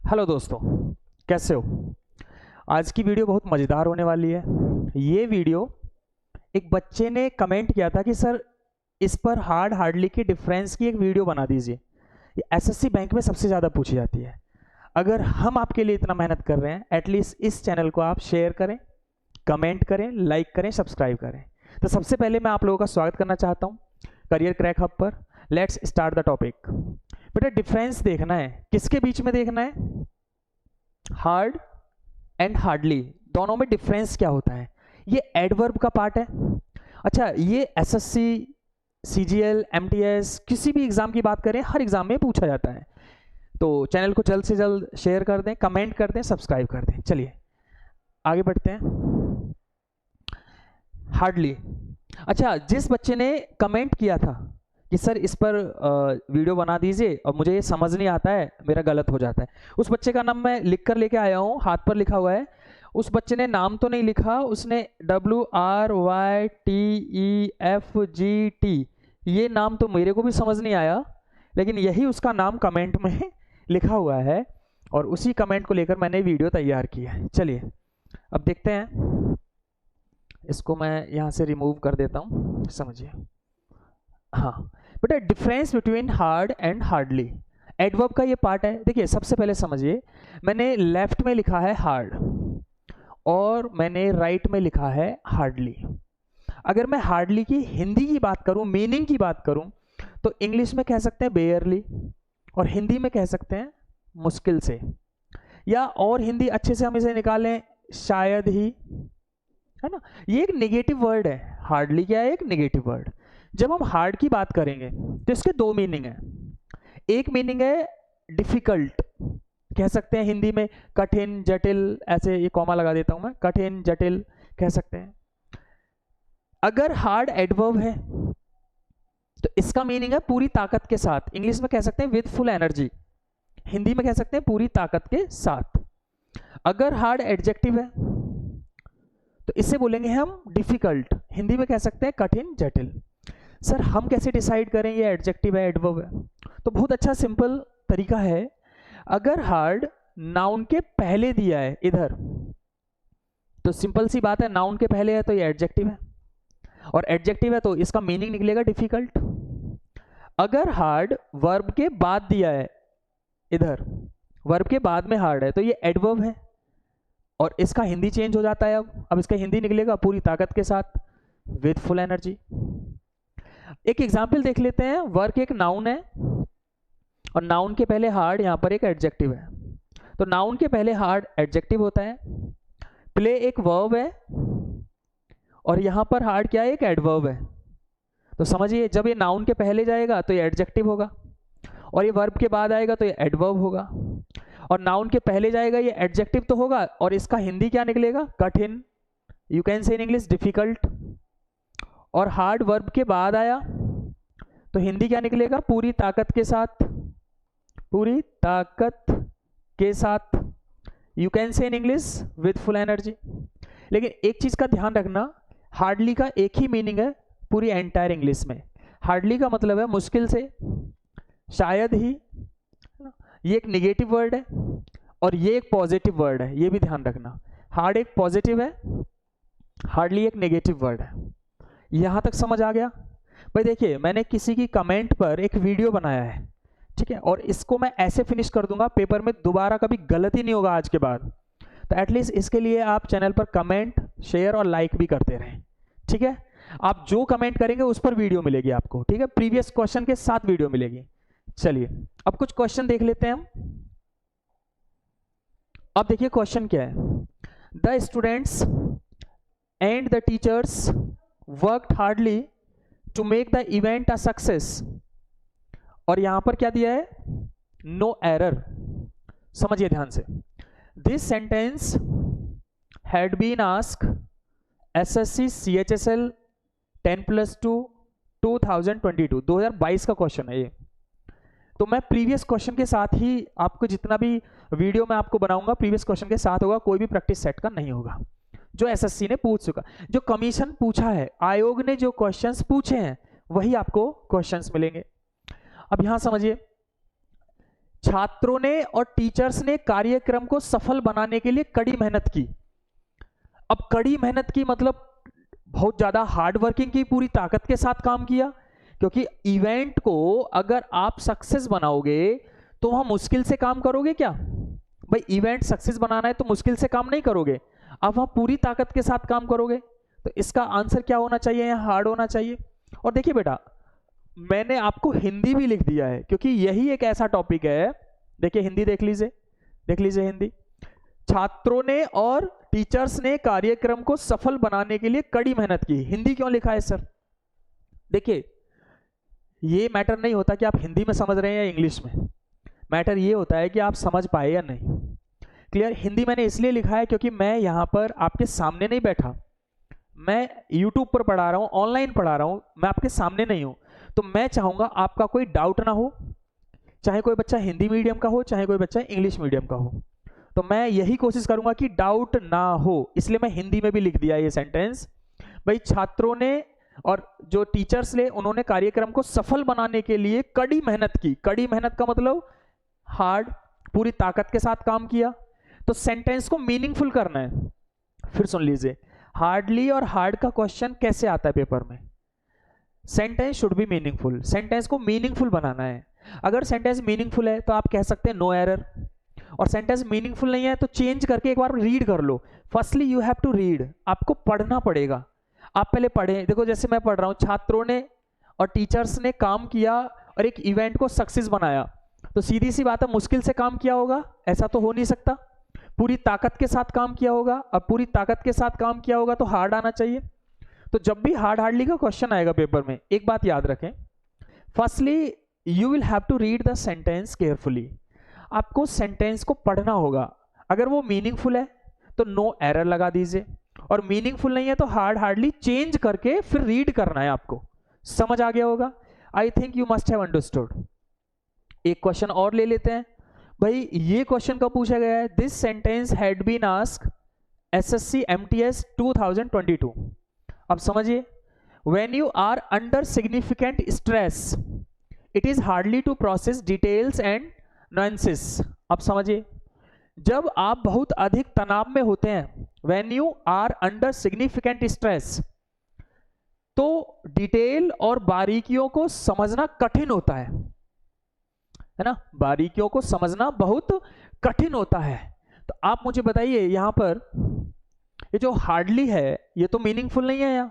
Hello दोस्तों, कैसे हो। आज की वीडियो बहुत मज़ेदार होने वाली है। ये वीडियो एक बच्चे ने कमेंट किया था कि सर इस पर हार्डली के डिफरेंस की एक वीडियो बना दीजिए। ये एसएससी बैंक में सबसे ज़्यादा पूछी जाती है। अगर हम आपके लिए इतना मेहनत कर रहे हैं, एटलीस्ट इस चैनल को आप शेयर करें, कमेंट करें, लाइक करें, सब्सक्राइब करें। तो सबसे पहले मैं आप लोगों का स्वागत करना चाहता हूँ करियर क्रैक हब पर। Let's start the topic. बेटा डिफरेंस देखना है, किसके बीच में देखना है? हार्ड एंड हार्डली, दोनों में डिफरेंस क्या होता है। ये एडवर्ब का पार्ट है। अच्छा, ये एसएससी, सीजीएल, एमटीएस, किसी भी एग्जाम की बात करें, हर एग्जाम में पूछा जाता है। तो चैनल को जल्द से जल्द शेयर कर दें, कमेंट कर दें, सब्सक्राइब कर दें। चलिए आगे बढ़ते हैं। हार्डली। अच्छा, जिस बच्चे ने कमेंट किया था कि सर इस पर वीडियो बना दीजिए और मुझे ये समझ नहीं आता है, मेरा गलत हो जाता है, उस बच्चे का नाम मैं लिख कर लेके आया हूँ, हाथ पर लिखा हुआ है। उस बच्चे ने नाम तो नहीं लिखा, उसने WRYTEFGT, ये नाम तो मेरे को भी समझ नहीं आया, लेकिन यही उसका नाम कमेंट में लिखा हुआ है और उसी कमेंट को लेकर मैंने वीडियो तैयार की है। चलिए अब देखते हैं। इसको मैं यहाँ से रिमूव कर देता हूँ, समझिए। हाँ बेटा, difference between hard and hardly, adverb का ये पार्ट है। देखिए सबसे पहले समझिए, मैंने लेफ्ट में लिखा है हार्ड और मैंने राइट में लिखा है हार्डली। अगर मैं हार्डली की हिंदी की बात करूं, मीनिंग की बात करूं, तो इंग्लिश में कह सकते हैं बेयरली और हिंदी में कह सकते हैं मुश्किल से, या और हिंदी अच्छे से हम इसे निकालें शायद ही, है ना। ये एक नेगेटिव वर्ड है। हार्डली क्या है? एक नेगेटिव वर्ड। जब हम हार्ड की बात करेंगे तो इसके दो मीनिंग है। एक मीनिंग है डिफिकल्ट, कह सकते हैं हिंदी में कठिन, जटिल, ऐसे ये कॉमा लगा देता हूं मैं, कठिन, जटिल कह सकते हैं। अगर हार्ड एडवर्ब है तो इसका मीनिंग है पूरी ताकत के साथ। इंग्लिश में कह सकते हैं विद फुल एनर्जी, हिंदी में कह सकते हैं पूरी ताकत के साथ। अगर हार्ड एडजेक्टिव है तो इससे बोलेंगे हम डिफिकल्ट, हिंदी में कह सकते हैं कठिन, जटिल। सर हम कैसे डिसाइड करें ये एडजेक्टिव है एडवर्ब है? तो बहुत अच्छा सिंपल तरीका है। अगर हार्ड नाउन के पहले दिया है इधर, तो सिंपल सी बात है, नाउन के पहले है तो ये एडजेक्टिव है, और एडजेक्टिव है तो इसका मीनिंग निकलेगा डिफिकल्ट। अगर हार्ड वर्ब के बाद दिया है इधर, वर्ब के बाद में हार्ड है, तो ये एडवर्ब है और इसका हिंदी चेंज हो जाता है। अब इसका हिंदी निकलेगा पूरी ताकत के साथ, विद फुल एनर्जी। एक एग्जाम्पल देख लेते हैं। वर्क एक नाउन है और नाउन के पहले हार्ड, यहां पर एक एडजेक्टिव है, तो नाउन के पहले हार्ड एडजेक्टिव होता है। प्ले एक वर्ब है और यहां पर हार्ड क्या है? एक एडवर्ब है। तो समझिए, जब ये नाउन के पहले जाएगा तो ये एडजेक्टिव होगा, और ये वर्ब के बाद आएगा तो ये एडवर्ब होगा, और नाउन के पहले जाएगा ये एडजेक्टिव तो होगा, और इसका हिंदी क्या निकलेगा? कठिन, you can say in English difficult. और हार्ड वर्ब के बाद आया तो हिंदी क्या निकलेगा? पूरी ताकत के साथ, पूरी ताकत के साथ, you can say in English with full energy. लेकिन एक चीज का ध्यान रखना, हार्डली का एक ही मीनिंग है पूरी एंटायर इंग्लिश में। हार्डली का मतलब है मुश्किल से, शायद ही। ये एक निगेटिव वर्ड है और ये एक पॉजिटिव वर्ड है, ये भी ध्यान रखना। हार्ड एक पॉजिटिव है, हार्डली एक नेगेटिव वर्ड है। यहां तक समझ आ गया? भाई देखिए, मैंने किसी की कमेंट पर एक वीडियो बनाया है, ठीक है, और इसको मैं ऐसे फिनिश कर दूंगा, पेपर में दोबारा कभी गलती नहीं होगा आज के बाद। तो एटलीस्ट इसके लिए आप चैनल पर कमेंट, शेयर और लाइक भी करते रहें, ठीक है। आप जो कमेंट करेंगे उस पर वीडियो मिलेगी आपको, ठीक है, प्रीवियस क्वेश्चन के साथ वीडियो मिलेगी। चलिए अब कुछ क्वेश्चन देख लेते हैं हम। अब देखिए क्वेश्चन क्या है। The students and the teachers worked hardly to make the event a success, और यहां पर क्या दिया है? No error. समझिए ध्यान से, this sentence had been asked SSC CHSL 10+2 2022, 2022 का क्वेश्चन है ये। तो मैं प्रीवियस क्वेश्चन के साथ ही आपको, जितना भी वीडियो मैं आपको बनाऊंगा प्रीवियस क्वेश्चन के साथ होगा, कोई भी प्रैक्टिस सेट का नहीं होगा। जो एसएससी ने पूछ चुका, जो कमीशन पूछा है, आयोग ने जो क्वेश्चंस पूछे हैं, वही आपको क्वेश्चंस मिलेंगे। अब यहां समझिए, छात्रों ने और टीचर्स ने कार्यक्रम को सफल बनाने के लिए कड़ी मेहनत की। अब कड़ी मेहनत की मतलब बहुत ज्यादा हार्ड वर्किंग की, पूरी ताकत के साथ काम किया, क्योंकि इवेंट को अगर आप सक्सेस बनाओगे तो वहां मुश्किल से काम करोगे क्या भाई? इवेंट सक्सेस बनाना है तो मुश्किल से काम नहीं करोगे, आप वहां पूरी ताकत के साथ काम करोगे। तो इसका आंसर क्या होना चाहिए? यहाँ हार्ड होना चाहिए। और देखिए बेटा, मैंने आपको हिंदी भी लिख दिया है, क्योंकि यही एक ऐसा टॉपिक है। देखिए हिंदी देख लीजिए, देख लीजिए हिंदी। छात्रों ने और टीचर्स ने कार्यक्रम को सफल बनाने के लिए कड़ी मेहनत की। हिंदी क्यों लिखा है सर? देखिए ये मैटर नहीं होता कि आप हिंदी में समझ रहे हैं या इंग्लिश में, मैटर ये होता है कि आप समझ पाए या नहीं। क्लियर? हिंदी मैंने इसलिए लिखा है क्योंकि मैं यहां पर आपके सामने नहीं बैठा, मैं यूट्यूब पर पढ़ा रहा हूं, ऑनलाइन पढ़ा रहा हूं, मैं आपके सामने नहीं हूं। तो मैं चाहूंगा आपका कोई डाउट ना हो, चाहे कोई बच्चा हिंदी मीडियम का हो, चाहे कोई बच्चा इंग्लिश मीडियम का हो। तो मैं यही कोशिश करूंगा कि डाउट ना हो, इसलिए मैं हिंदी में भी लिख दिया ये सेंटेंस। भाई छात्रों ने और जो टीचर्स ने, उन्होंने कार्यक्रम को सफल बनाने के लिए कड़ी मेहनत की। कड़ी मेहनत का मतलब हार्ड, पूरी ताकत के साथ काम किया। तो सेंटेंस को मीनिंगफुल करना है। फिर सुन लीजिए, हार्डली और हार्ड का क्वेश्चन कैसे आता है पेपर में? Sentence should be meaningful, sentence को मीनिंगफुल बनाना है। अगर सेंटेंस मीनिंगफुल है तो आप कह सकते हैं नो एरर, और सेंटेंस मीनिंगफुल नहीं है तो चेंज करके एक बार रीड कर लो। Firstly you have to read, आपको पढ़ना पड़ेगा। आप पहले पढ़ें। देखो जैसे मैं पढ़ रहा हूं, छात्रों ने और टीचर्स ने काम किया और एक इवेंट को सक्सेस बनाया, तो सीधी सी बात है मुश्किल से काम किया होगा, ऐसा तो हो नहीं सकता। पूरी ताकत के साथ काम किया होगा, अब पूरी ताकत के साथ काम किया होगा तो हार्ड आना चाहिए। तो जब भी हार्डली का क्वेश्चन आएगा पेपर में, एक बात याद रखें, firstly you will have to read the sentence carefully. आपको सेंटेंस को पढ़ना होगा। अगर वो मीनिंगफुल है तो नो एरर लगा दीजिए, और मीनिंगफुल नहीं है तो हार्डली चेंज करके फिर रीड करना है आपको। समझ आ गया होगा? I think you must have understood. एक क्वेश्चन और ले लेते हैं। भाई ये क्वेश्चन कब पूछा गया है? This sentence had been asked SSC MTS 2022। अब समझिए, when you are under significant stress it is hardly to process details and nuances. अब समझिए, जब आप बहुत अधिक तनाव में होते हैं, when you are under significant stress, तो डिटेल और बारीकियों को समझना कठिन होता है ना? बारीकियों को समझना बहुत कठिन होता है। तो आप मुझे बताइए, यहां पर ये जो हार्डली है ये तो मीनिंगफुल नहीं है। यहाँ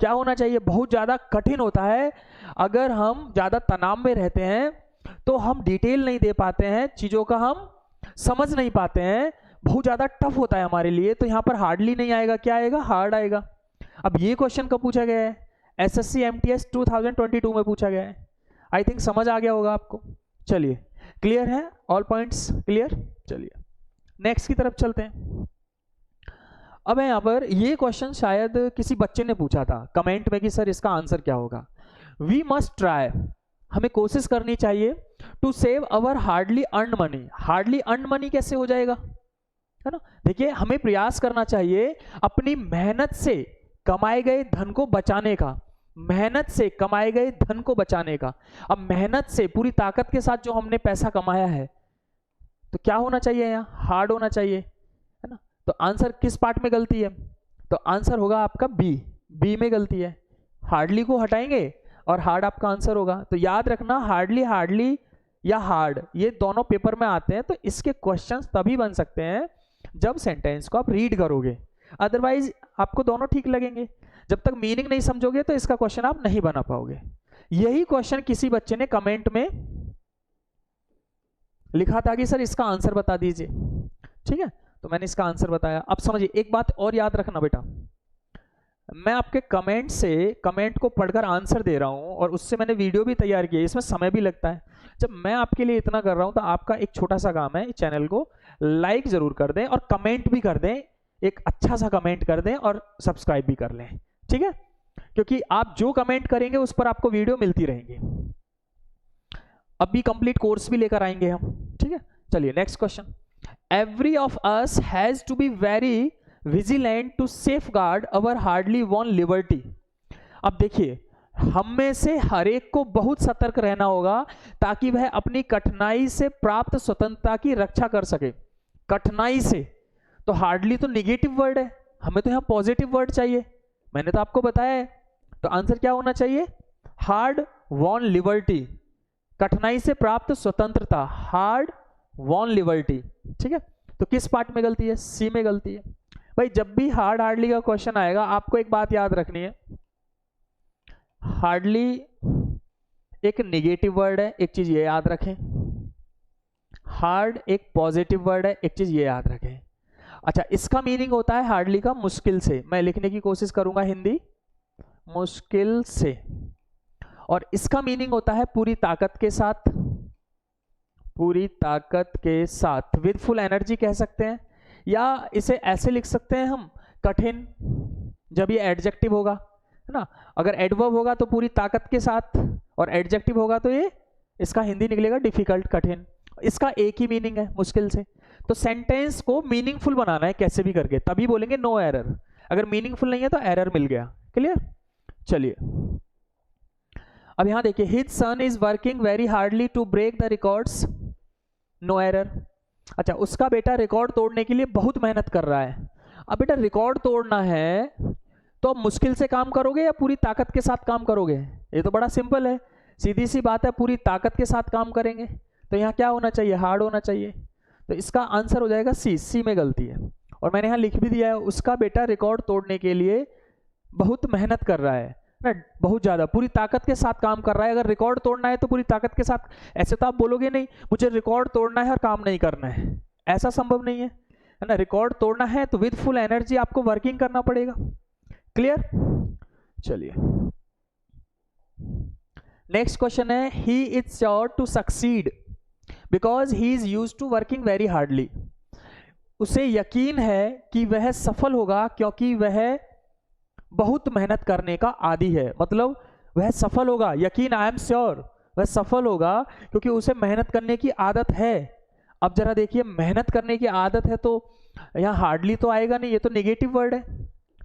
क्या होना चाहिए? बहुत ज्यादा कठिन होता है। अगर हम ज्यादा तनाव में रहते हैं तो हम डिटेल नहीं दे पाते हैं, चीजों का हम समझ नहीं पाते हैं, बहुत ज्यादा टफ होता है हमारे लिए। तो यहां पर हार्डली नहीं आएगा, क्या आएगा? हार्ड आएगा। अब ये क्वेश्चन कब पूछा गया है? एसएससी एमटीएस 2022 में पूछा गया है। आई थिंक समझ आ गया होगा आपको। चलिए, क्लियर है? All points clear? चलिए नेक्स्ट की तरफ चलते हैं। अब यहाँ पर ये क्वेश्चन शायद किसी बच्चे ने पूछा था कमेंट में कि सर इसका आंसर क्या होगा। वी मस्ट ट्राई, हमें कोशिश करनी चाहिए to save our hardly earn money. Hardly earn money कैसे हो जाएगा, है ना? देखिए, हमें प्रयास करना चाहिए अपनी मेहनत से कमाए गए धन को बचाने का, मेहनत से कमाए गए धन को बचाने का। अब मेहनत से पूरी ताकत के साथ जो हमने पैसा कमाया है, तो क्या होना चाहिए? यहाँ हार्ड होना चाहिए, है ना? तो आंसर किस पार्ट में गलती है? तो आंसर होगा आपका बी में गलती है। हार्डली को हटाएंगे और हार्ड आपका आंसर होगा। तो याद रखना, हार्डली या हार्ड ये दोनों पेपर में आते हैं। तो इसके क्वेश्चंस तभी बन सकते हैं जब सेंटेंस को आप रीड करोगे, अदरवाइज आपको दोनों ठीक लगेंगे। जब तक मीनिंग नहीं समझोगे तो इसका क्वेश्चन आप नहीं बना पाओगे। यही क्वेश्चन किसी बच्चे ने कमेंट में लिखा था कि सर इसका आंसर बता दीजिए। ठीक है, तो मैंने इसका आंसर बताया। अब समझिए, एक बात और याद रखना बेटा, मैं आपके कमेंट को पढ़कर आंसर दे रहा हूं और उससे मैंने वीडियो भी तैयार किया, इसमें समय भी लगता है। जब मैं आपके लिए इतना कर रहा हूं तो आपका एक छोटा सा काम है, चैनल को लाइक जरूर कर दें और कमेंट भी कर दें, एक अच्छा सा कमेंट कर दें और सब्सक्राइब भी कर लें। ठीक है, क्योंकि आप जो कमेंट करेंगे उस पर आपको वीडियो मिलती रहेंगी। अभी कंप्लीट कोर्स भी लेकर आएंगे हम। ठीक है, चलिए next question. Every of us has to be very vigilant to safeguard our hardly won liberty. अब देखिए, हम में से हर एक को बहुत सतर्क रहना होगा ताकि वह अपनी कठिनाई से प्राप्त स्वतंत्रता की रक्षा कर सके। कठिनाई से, तो हार्डली तो निगेटिव वर्ड है, हमें तो यहां पॉजिटिव वर्ड चाहिए, मैंने तो आपको बताया है। तो आंसर क्या होना चाहिए? हार्ड वॉन लिबर्टी, कठिनाई से प्राप्त स्वतंत्रता, हार्ड वॉन लिबर्टी। ठीक है, तो किस पार्ट में गलती है? सी में गलती है। भाई जब भी हार्डली का क्वेश्चन आएगा आपको एक बात याद रखनी है, हार्डली एक निगेटिव वर्ड है, एक चीज ये याद रखें। हार्ड एक पॉजिटिव वर्ड है, एक चीज ये याद रखें। अच्छा, इसका मीनिंग होता है हार्डली का मुश्किल से, मैं लिखने की कोशिश करूंगा हिंदी, मुश्किल से। और इसका मीनिंग होता है पूरी ताकत के साथ, पूरी ताकत के साथ, विद फुल एनर्जी कह सकते हैं, या इसे ऐसे लिख सकते हैं हम, कठिन, जब ये एडजेक्टिव होगा, है ना। अगर एडवर्ब होगा तो पूरी ताकत के साथ, और एडजेक्टिव होगा तो ये इसका हिंदी निकलेगा डिफिकल्ट, कठिन। इसका एक ही मीनिंग है, मुश्किल से। तो सेंटेंस को मीनिंगफुल बनाना है कैसे भी करके, तभी बोलेंगे नो एरर। अगर मीनिंगफुल नहीं है तो एरर मिल गया। क्लियर? चलिए अब यहां देखिए, his son is working very hardly to break the records, no error. अच्छा, उसका बेटा रिकॉर्ड तोड़ने के लिए बहुत मेहनत कर रहा है। अब बेटा रिकॉर्ड तोड़ना है तो अब मुश्किल से काम करोगे या पूरी ताकत के साथ काम करोगे? ये तो बड़ा सिंपल है, सीधी सी बात है, पूरी ताकत के साथ काम करेंगे। तो यहाँ क्या होना चाहिए? हार्ड होना चाहिए। तो इसका आंसर हो जाएगा सी, सी में गलती है। और मैंने यहाँ लिख भी दिया है, उसका बेटा रिकॉर्ड तोड़ने के लिए बहुत मेहनत कर रहा है ना, बहुत ज्यादा, पूरी ताकत के साथ काम कर रहा है। अगर रिकॉर्ड तोड़ना है तो पूरी ताकत के साथ, ऐसे तो आप बोलोगे नहीं मुझे रिकॉर्ड तोड़ना है और काम नहीं करना है, ऐसा संभव नहीं है, है ना। रिकॉर्ड तोड़ना है तो विद फुल एनर्जी आपको वर्किंग करना पड़ेगा। क्लियर? चलिए नेक्स्ट क्वेश्चन है, he is sure to succeed because he is used to working very hardly. उसे यकीन है कि वह सफल होगा क्योंकि वह बहुत मेहनत करने का आदी है। मतलब वह सफल होगा, यकीन, आई एम श्योर, वह सफल होगा क्योंकि उसे मेहनत करने की आदत है। अब जरा देखिए, मेहनत करने की आदत है तो यहाँ हार्डली तो आएगा नहीं, ये तो नेगेटिव वर्ड है,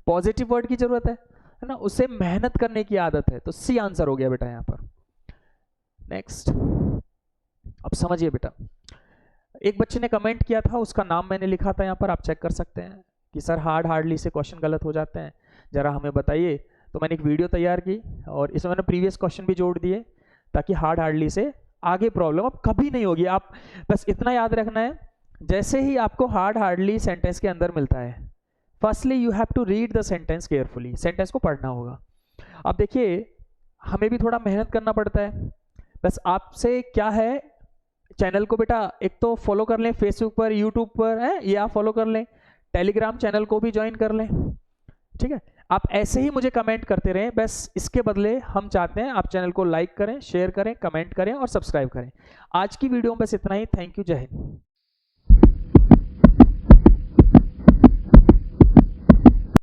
पॉजिटिव वर्ड की जरूरत है ना। उसे मेहनत करने की आदत है, तो सी आंसर हो गया बेटा यहाँ पर। नेक्स्ट, अब समझिए बेटा, एक बच्चे ने कमेंट किया था, उसका नाम मैंने लिखा था यहाँ पर, आप चेक कर सकते हैं कि सर हार्डली से क्वेश्चन गलत हो जाते हैं, जरा हमें बताइए। तो मैंने एक वीडियो तैयार की और इसमें मैंने प्रीवियस क्वेश्चन भी जोड़ दिए ताकि हार्डली से आगे प्रॉब्लम अब कभी नहीं होगी। आप बस इतना याद रखना है, जैसे ही आपको हार्डली सेंटेंस के अंदर मिलता है, firstly you have to read the sentence carefully, sentence को पढ़ना होगा। अब देखिए, हमें भी थोड़ा मेहनत करना पड़ता है। बस आपसे क्या है, चैनल को बेटा एक तो फॉलो कर लें, फेसबुक पर, यूट्यूब पर है, ये आप फॉलो कर लें, टेलीग्राम चैनल को भी ज्वाइन कर लें। ठीक है, आप ऐसे ही मुझे कमेंट करते रहें, बस इसके बदले हम चाहते हैं आप चैनल को लाइक करें, शेयर करें, कमेंट करें और सब्सक्राइब करें। आज की वीडियो में बस इतना ही। थैंक यू, जय हिंद।